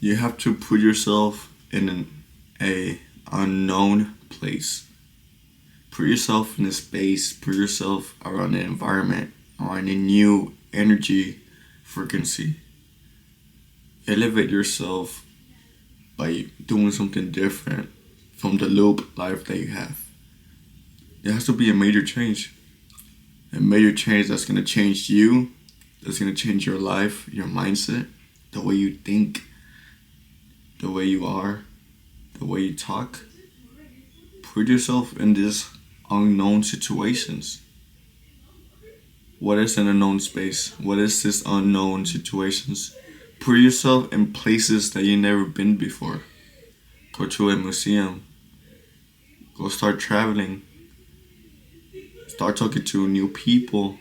You have to put yourself in a unknown place. Put yourself in a space. Put yourself around an environment, around a new energy frequency. Elevate yourself by doing something different from the loop life that you have. There has to be a major change. A major change that's gonna change you, that's gonna change your life, your mindset, the way you think, the way you are, the way you talk. Put yourself in these unknown situations. What is an unknown space? What is this unknown situations? Put yourself in places that you never been before. Go to a museum. Go start traveling. Start talking to new people.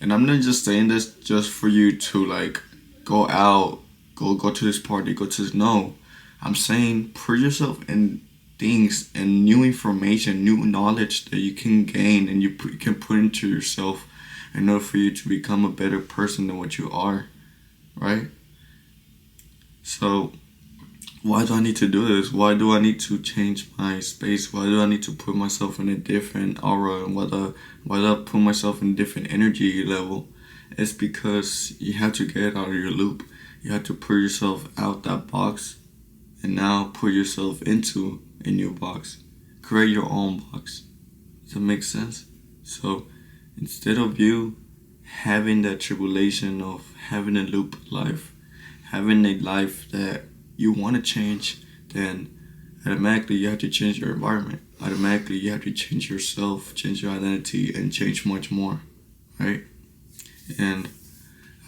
And I'm not just saying this just for you to like go out, go to this party, go to this. No, I'm saying put yourself in things and new information, new knowledge that you can gain and you can put into yourself in order for you to become a better person than what you are, right? So why do I need to do this? Why do I need to change my space? Why do I need to put myself in a different aura? Why do I put myself in a different energy level? It's because you have to get out of your loop. You have to put yourself out that box and now put yourself into a new box. Create your own box. Does that make sense? So instead of you having that tribulation of having a loop life, having a life that you want to change, then automatically you have to change your environment. Automatically you have to change yourself, change your identity, and change much more, right? And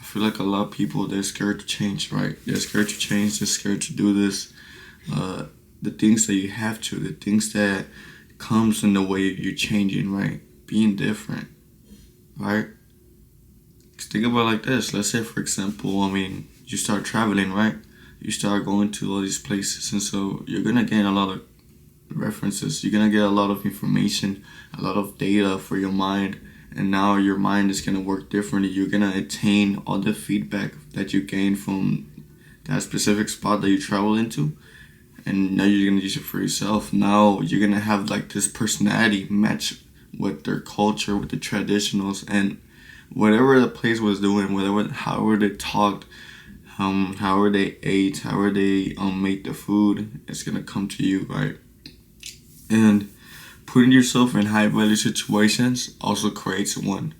I feel like a lot of people, they're scared to change, right? They're scared to change. They're scared to do this. The things that you have to, the things that comes in the way you're changing, right? Being different, right? 'Cause think about it like this. Let's say, for example, you start traveling, right? You start going to all these places, and so you're gonna gain a lot of references. You're gonna get a lot of information, a lot of data for your mind, and now your mind is gonna work differently. You're gonna attain all the feedback that you gain from that specific spot that you travel into, and now you're gonna use it for yourself. Now you're gonna have like this personality match with their culture, with the traditionals, and whatever the place was doing, whatever however they talked, however they ate, however they made the food, it's gonna come to you, right? And putting yourself in high value situations also creates one.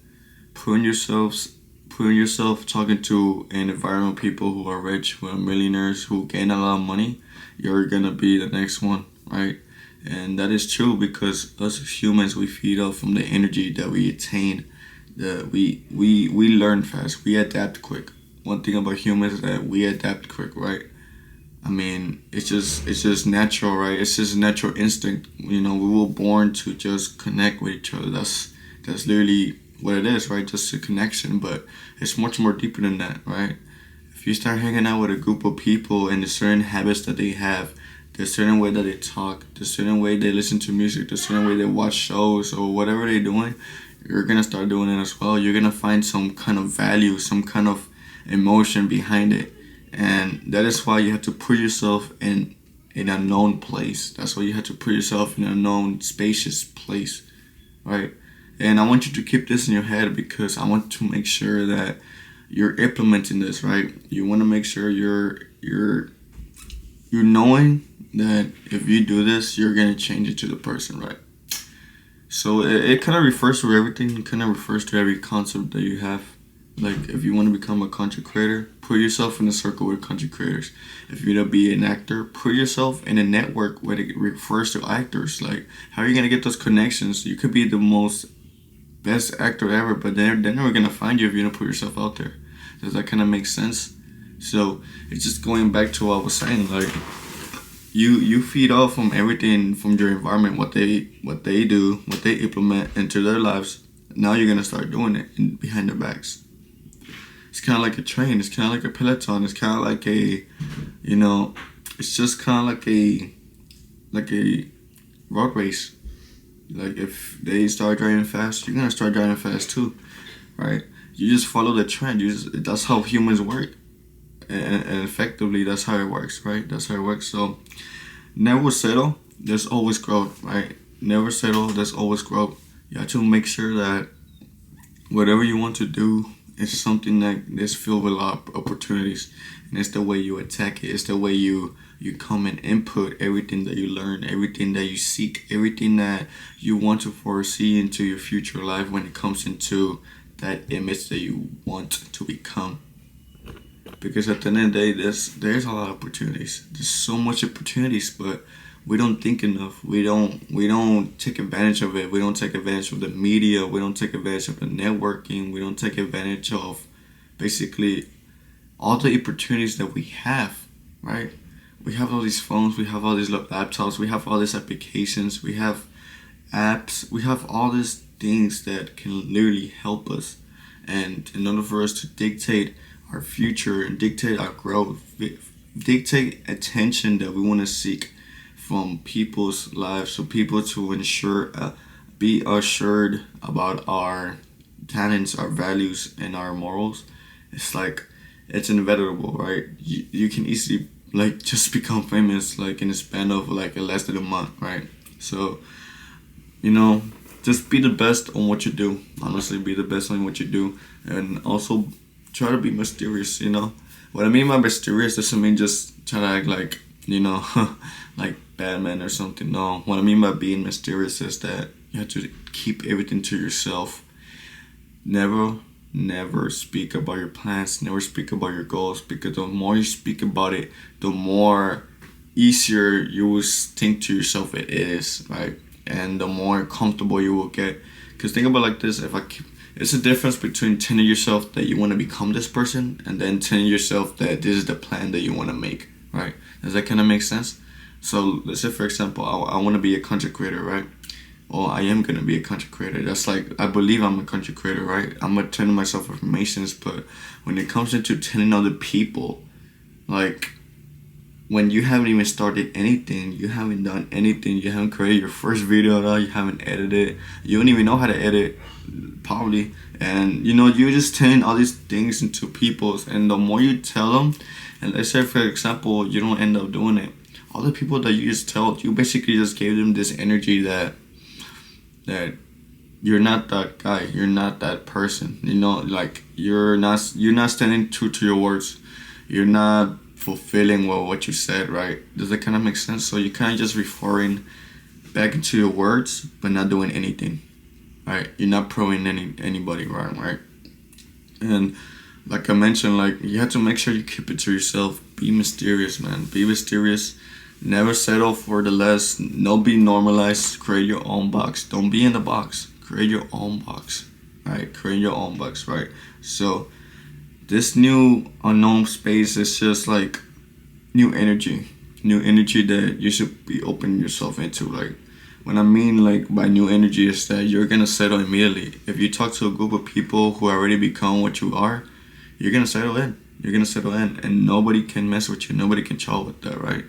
Putting yourselves putting yourself talking to an environment of people who are rich, who are millionaires, who gain a lot of money, you're gonna be the next one, right? And that is true because us as humans we feed off from the energy that we attain. We learn fast, we adapt quick. One thing about humans is that we adapt quick, right? It's just natural, right? It's just natural instinct. We were born to just connect with each other. That's literally what it is, right? Just a connection, but it's much more deeper than that, right? If you start hanging out with a group of people and the certain habits that they have, the certain way that they talk, the certain way they listen to music, the certain way they watch shows or whatever they're doing, you're gonna start doing it as well. You're gonna find some kind of value, some kind of emotion behind it. And that is why you have to put yourself in a known place. That's why you have to put yourself in a known spacious place, right? And I want you to keep this in your head because I want to make sure that you're implementing this, right? You want to make sure you're knowing that if you do this, you're gonna change it to the person, right? So it kind of refers to everything. It kind of refers to every concept that you have. Like if you want to become a content creator, put yourself in a circle with content creators. If you want to be an actor, put yourself in a network where it refers to actors. Like how are you gonna get those connections? You could be the most best actor ever, but they're never gonna find you if you don't put yourself out there. Does that kind of make sense? So it's just going back to what I was saying. Like you feed off from everything from your environment, what they do, what they implement into their lives. Now you're gonna start doing it behind their backs. It's kind of like a train. It's kind of like a peloton. It's kind of like it's just kind of like a road race. Like if they start driving fast, you're gonna start driving fast too, right? You just follow the trend. That's how humans work. and effectively. That's how it works, right? That's how it works. So never settle. There's always growth, right? Never settle. There's always growth. You have to make sure that whatever you want to do is something that is filled with a lot of opportunities, and it's the way you attack it. It's the way you come and input everything that you learn, everything that you seek, everything that you want to foresee into your future life when it comes into that image that you want to become. Because at the end of the day, there's a lot of opportunities. There's so much opportunities, but we don't think enough. We don't take advantage of it. We don't take advantage of the media. We don't take advantage of the networking. We don't take advantage of basically all the opportunities that we have, right? We have all these phones. We have all these laptops. We have all these applications. We have apps. We have all these things that can literally help us. And in order for us to dictate our future and dictate our growth, dictate attention that we want to seek from people's lives, so people to ensure, be assured about our talents, our values, and our morals. It's like it's inevitable, right? You can easily like just become famous like in a span of like less than a month, right? So you know, just be the best on what you do. Honestly, be the best on what you do, and also try to be mysterious. What I mean by mysterious doesn't mean just try to act like like Batman or something. No, what I mean by being mysterious is that you have to keep everything to yourself. Never, never speak about your plans. Never speak about your goals, because the more you speak about it, the more easier you will think to yourself it is, right? And the more comfortable you will get. Because think about it like this: it's a difference between telling yourself that you want to become this person, and then telling yourself that this is the plan that you want to make, right? Does that kind of make sense? So let's say, for example, I want to be a content creator, right? Or I am gonna be a content creator. That's like, I believe I'm a content creator, right? I'm gonna tell myself affirmations, but when it comes into telling other people, like, when you haven't even started anything, you haven't done anything, you haven't created your first video at all, you haven't edited, you don't even know how to edit, probably, and you're just telling all these things into people's, and the more you tell them, and let's say, for example, you don't end up doing it, all the people that you just tell, you basically just gave them this energy that you're not that guy, you're not that person, like you're not standing true to your words, you're not fulfilling what you said, right? Does that kind of make sense? So you kind of just referring back into your words, but not doing anything, right? You're not proving anybody wrong, right? And like I mentioned, like, you have to make sure you keep it to yourself. Be mysterious, man. Be mysterious. Never settle for the less. Don't be normalized. Create your own box. Don't be in the box. Create your own box, right? Create your own box, right? So this new unknown space is just like new energy that you should be opening yourself into. Like, when I mean like by new energy is that you're gonna settle immediately. If you talk to a group of people who already become what you are, you're gonna settle in. You're gonna settle in, and nobody can mess with you. Nobody can chill with that, right?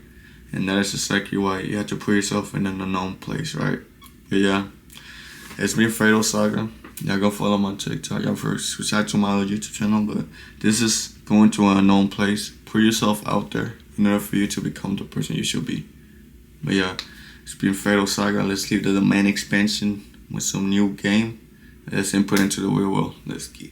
And that is exactly why you have to put yourself in an unknown place, right? But yeah, it's me, Fredo Saga. Y'all go follow my TikTok. Y'all subscribe to my YouTube channel. But this is going to an unknown place. Put yourself out there in order for you to become the person you should be. But yeah, it's been Fredo Saga. Let's leave the domain expansion with some new game. Let's input into the real world. Let's get